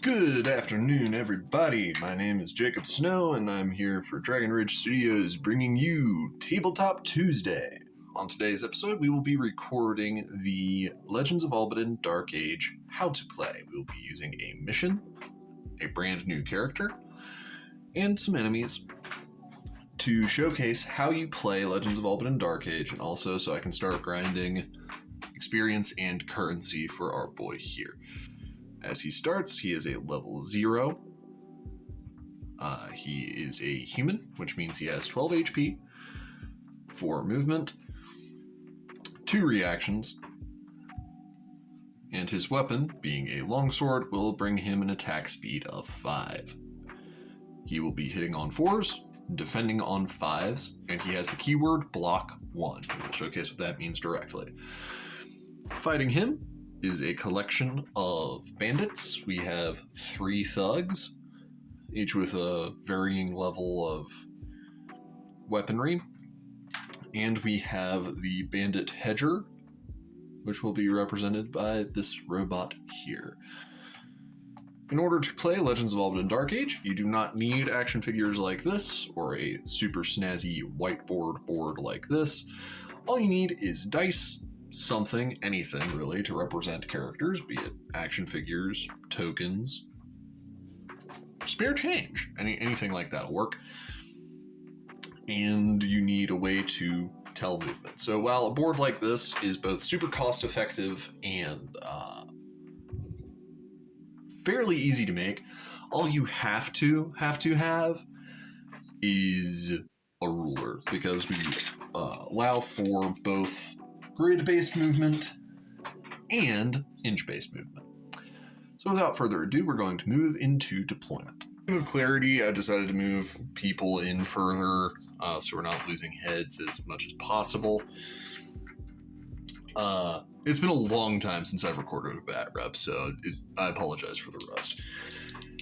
Good afternoon, everybody. My name is Jacob Snow, and I'm here for Dragon Ridge Studios bringing you Tabletop Tuesday. On today's episode, we will be recording the Legends of Albadyn Dark Age How to Play. We will be using a mission, a brand new character, and some enemies to showcase how you play Legends of Albadyn Dark Age, and also so I can start grinding experience and currency for our boy here. As he starts, he is a level 0. He is a human, which means he has 12 HP, 4 movement, 2 reactions, and his weapon, being a longsword, will bring him an attack speed of 5. He will be hitting on 4s, defending on 5s, and he has the keyword block 1. We'll showcase what that means directly. Fighting him is a collection of bandits. We have 3 thugs, each with a varying level of weaponry. And we have the bandit hedger, which will be represented by this robot here. In order to play Legends of Albadyn Dark Age, you do not need action figures like this, or a super snazzy whiteboard board like this. All you need is dice, something, anything really, to represent characters, be it action figures, tokens, spare change, anything like that'll work. And you need a way to tell movement. So while a board like this is both super cost effective and fairly easy to make, all you have to have is a ruler, because we allow for both grid-based movement and inch-based movement. So without further ado, we're going to move into deployment. To move clarity, I decided to move people in further so we're not losing heads as much as possible. It's been a long time since I've recorded a bat rep, so I apologize for the rust.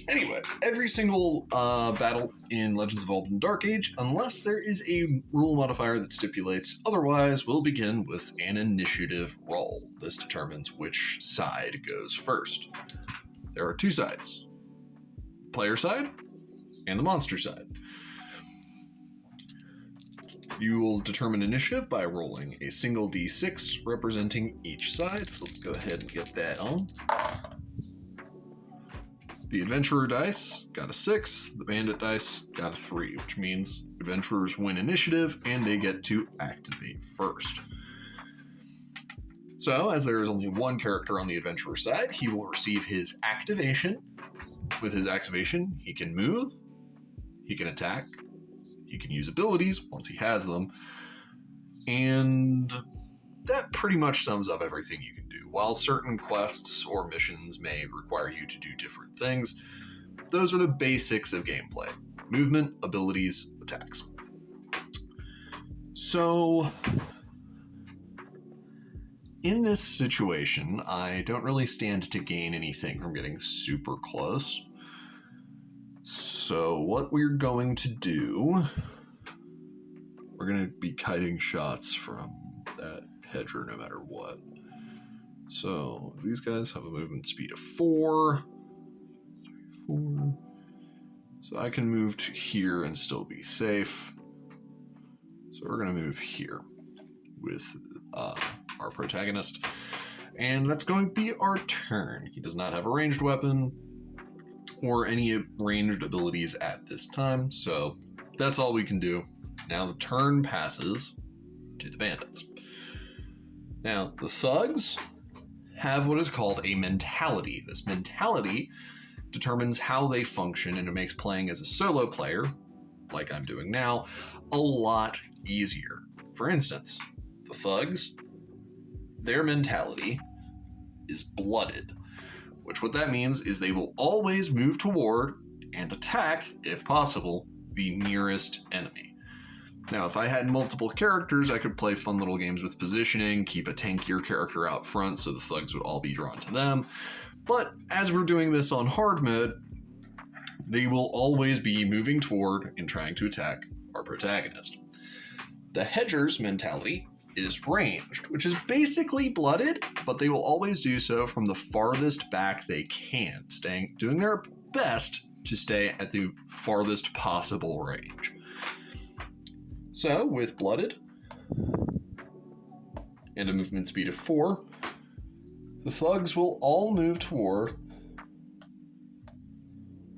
Anyway, every single battle in Legends of Albadyn Dark Age, unless there is a rule modifier that stipulates otherwise, will begin with an initiative roll. This determines which side goes first. There are 2 sides, player side and the monster side. You will determine initiative by rolling a single d6 representing each side, so let's go ahead and get that on. The adventurer dice got a 6, the bandit dice got a 3, which means adventurers win initiative and they get to activate first. So, as there is only one character on the adventurer side, he will receive his activation. With his activation, he can move, he can attack, he can use abilities once he has them, and that pretty much sums up everything you can do. While certain quests or missions may require you to do different things, those are the basics of gameplay: movement, abilities, attacks. So, in this situation, I don't really stand to gain anything from getting super close. So what we're going to do, we're going to be kiting shots from that hedger no matter what. So these guys have a movement speed of 4. So I can move to here and still be safe. So we're going to move here with our protagonist. And that's going to be our turn. He does not have a ranged weapon or any ranged abilities at this time, so that's all we can do. Now the turn passes to the bandits. Now, the thugs have what is called a mentality. This mentality determines how they function, and it makes playing as a solo player, like I'm doing now, a lot easier. For instance, the thugs, their mentality is blooded, which what that means is they will always move toward and attack, if possible, the nearest enemy. Now, if I had multiple characters, I could play fun little games with positioning, keep a tankier character out front so the thugs would all be drawn to them. But as we're doing this on hard mode, they will always be moving toward and trying to attack our protagonist. The hedger's mentality is ranged, which is basically blooded, but they will always do so from the farthest back they can, doing their best to stay at the farthest possible range. So, with blooded and a movement speed of 4, the thugs will all move toward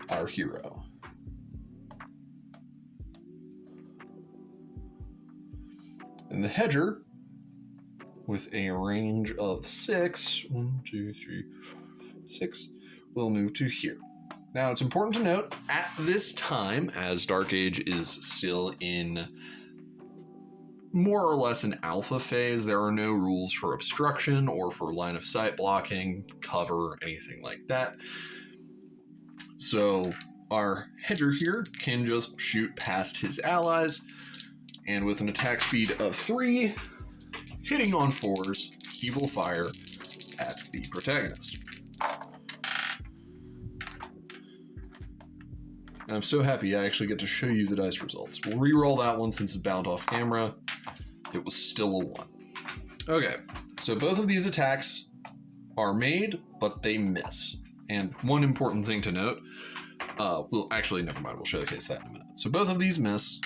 our hero. And the hedger, with a range of 6, 1, 2, 3, 6, will move to here. Now, it's important to note, at this time, as Dark Age is still in more or less an alpha phase, there are no rules for obstruction or for line of sight blocking, cover, anything like that. So our hedger here can just shoot past his allies, and with an attack speed of 3, hitting on 4s, he will fire at the protagonist. And I'm so happy I actually get to show you the dice results. We'll re-roll that one since it's bound off camera. It was still a 1. Okay, so both of these attacks are made, but they miss. And one important thing to note, never mind, we'll showcase that in a minute. So both of these miss,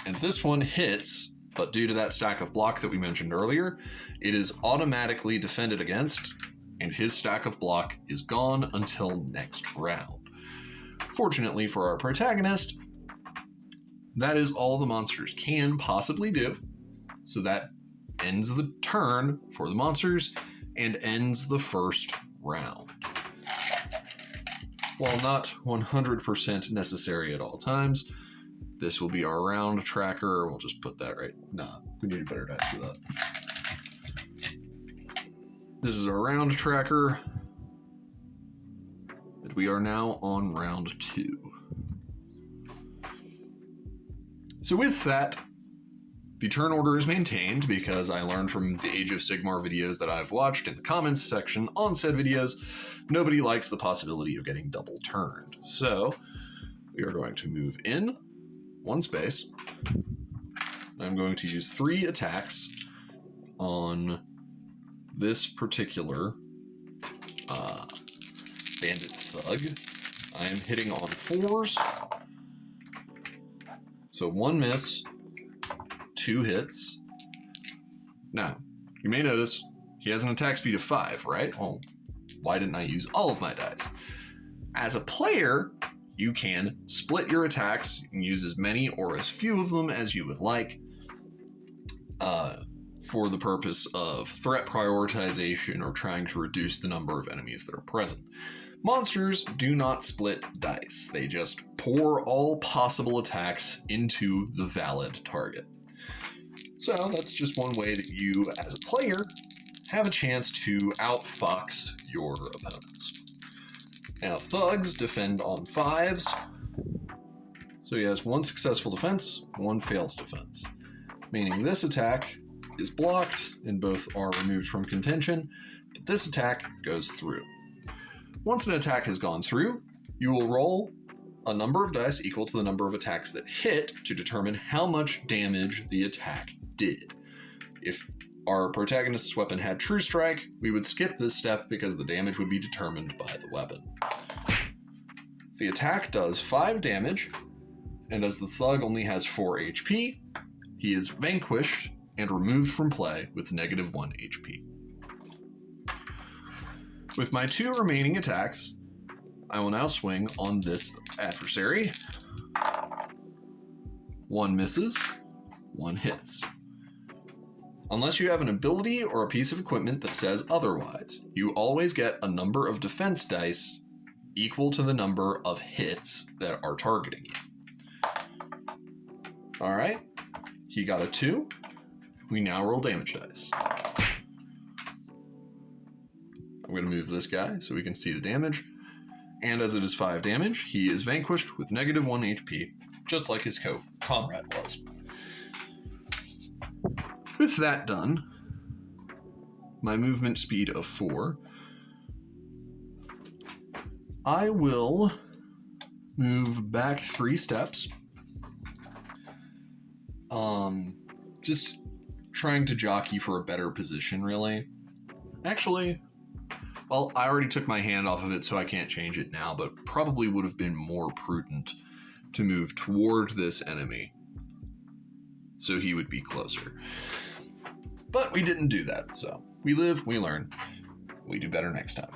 and this one hits, but due to that stack of block that we mentioned earlier, it is automatically defended against, and his stack of block is gone until next round. Fortunately for our protagonist, that is all the monsters can possibly do, so that ends the turn for the monsters and ends the first round. While not 100% necessary at all times, this will be our round tracker. We'll just put that right. Nah, we need a better dice for that. This is our round tracker. And we are now on round 2. So with that, the turn order is maintained because I learned from the Age of Sigmar videos that I've watched in the comments section on said videos, nobody likes the possibility of getting double turned. So we are going to move in 1 space. I'm going to use 3 attacks on this particular bandit thug. I am hitting on 4s. So 1 miss, 2 hits. Now, you may notice he has an attack speed of 5, right? Well, why didn't I use all of my dice? As a player, you can split your attacks and use as many or as few of them as you would like for the purpose of threat prioritization or trying to reduce the number of enemies that are present. Monsters do not split dice. They just pour all possible attacks into the valid target. So that's just one way that you, as a player, have a chance to outfox your opponents. Now, thugs defend on 5s. So he has 1 successful defense, 1 failed defense. Meaning this attack is blocked and both are removed from contention, but this attack goes through. Once an attack has gone through, you will roll a number of dice equal to the number of attacks that hit to determine how much damage the attack did. If our protagonist's weapon had True Strike, we would skip this step because the damage would be determined by the weapon. The attack does 5 damage, and as the thug only has 4 HP, he is vanquished and removed from play with -1 HP. With my 2 remaining attacks, I will now swing on this adversary. 1 misses, 1 hits. Unless you have an ability or a piece of equipment that says otherwise, you always get a number of defense dice equal to the number of hits that are targeting you. Alright, he got a 2. We now roll damage dice. I'm going to move this guy so we can see the damage. And as it is 5 damage, he is vanquished with -1 HP, just like his comrade was. With that done, my movement speed of 4, I will move back 3 steps. Just trying to jockey for a better position, really. Actually, well, I already took my hand off of it, so I can't change it now, but probably would have been more prudent to move toward this enemy so he would be closer. But we didn't do that, so we live, we learn. We do better next time.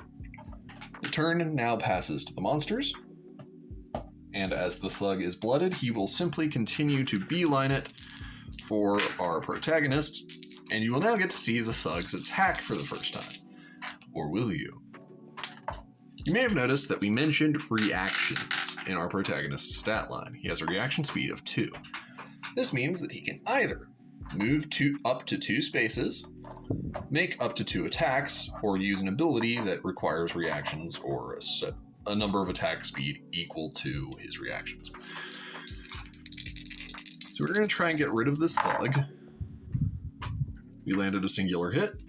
The turn now passes to the monsters, and as the thug is blooded, he will simply continue to beeline it for our protagonist, and you will now get to see the thug's attack for the first time. Or will you? You may have noticed that we mentioned reactions in our protagonist's stat line. He has a reaction speed of 2. This means that he can either move up to 2 spaces, make up to 2 attacks, or use an ability that requires reactions or a number of attack speed equal to his reactions. So we're going to try and get rid of this thug. We landed a singular hit.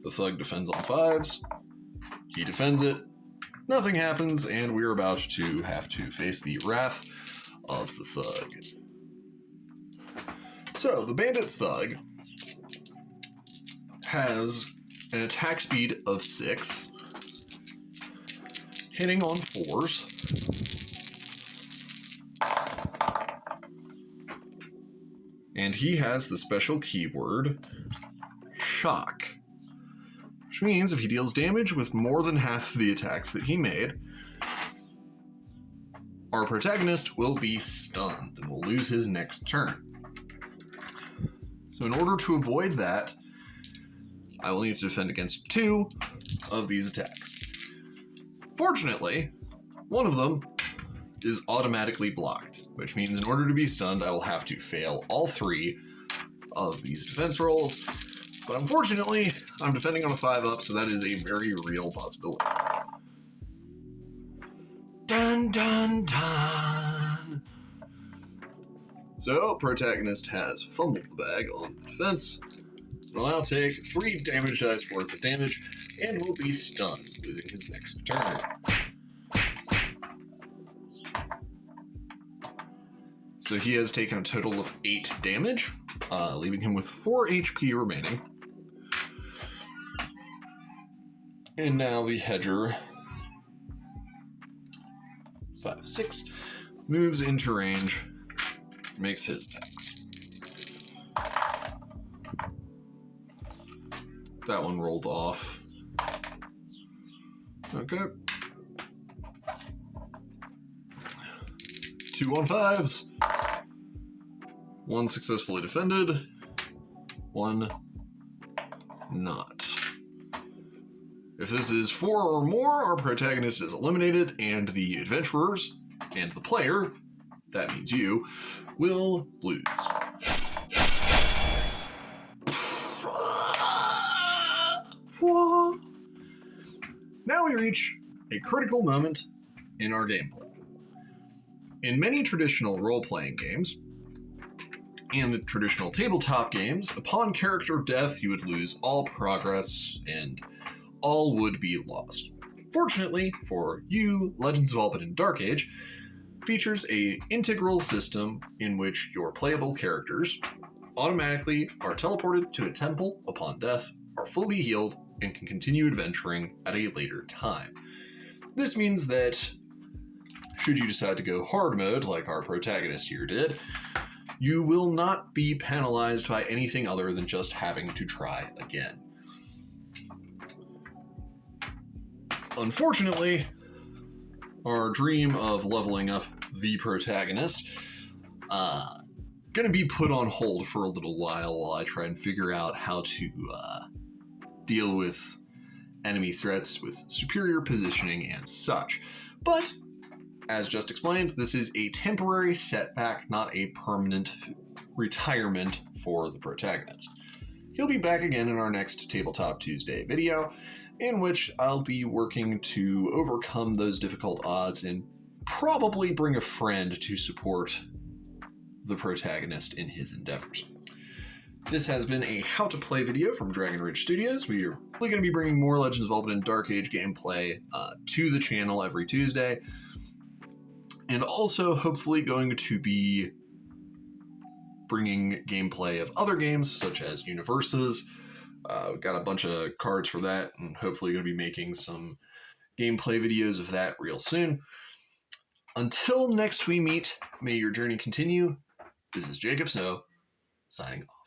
The thug defends on 5s. He defends it. Nothing happens, and we're about to have to face the wrath of the thug. So, the bandit thug has an attack speed of 6, hitting on 4s. And he has the special keyword, shock. Which means if he deals damage with more than half of the attacks that he made, our protagonist will be stunned and will lose his next turn. So in order to avoid that, I will need to defend against 2 of these attacks. Fortunately, one of them is automatically blocked, which means in order to be stunned, I will have to fail all 3 of these defense rolls. But unfortunately, I'm defending on a 5-up, so that is a very real possibility. Dun dun dun! So, protagonist has fumbled the bag on the defense. Will now take 3 damage dice worth of damage, and will be stunned, losing his next turn. So he has taken a total of 8 damage, leaving him with 4 HP remaining. And now the hedger, 5, 6, moves into range, makes his attacks. That one rolled off. Okay. 2 on 5s. 1 successfully defended. 1 not. If this is 4 or more, our protagonist is eliminated, and the adventurers and the player, that means you, will lose. Now we reach a critical moment in our gameplay. In many traditional role-playing games, and traditional tabletop games, upon character death, you would lose all progress, and all would be lost. Fortunately for you, Legends of Albadyn Dark Age features an integral system in which your playable characters automatically are teleported to a temple upon death, are fully healed, and can continue adventuring at a later time. This means that, should you decide to go hard mode, like our protagonist here did, you will not be penalized by anything other than just having to try again. Unfortunately, our dream of leveling up the protagonist gonna be put on hold for a little while I try and figure out how to deal with enemy threats with superior positioning and such. But, as just explained, this is a temporary setback, not a permanent retirement for the protagonist. He'll be back again in our next Tabletop Tuesday video, in which I'll be working to overcome those difficult odds and probably bring a friend to support the protagonist in his endeavors. This has been a How to Play video from Dragon Ridge Studios. We are really going to be bringing more Legends of Albadyn Dark Age gameplay to the channel every Tuesday, and also hopefully going to be bringing gameplay of other games, such as Universes. We've got a bunch of cards for that, and hopefully going to be making some gameplay videos of that real soon. Until next we meet, may your journey continue. This is Jacob Snow, signing off.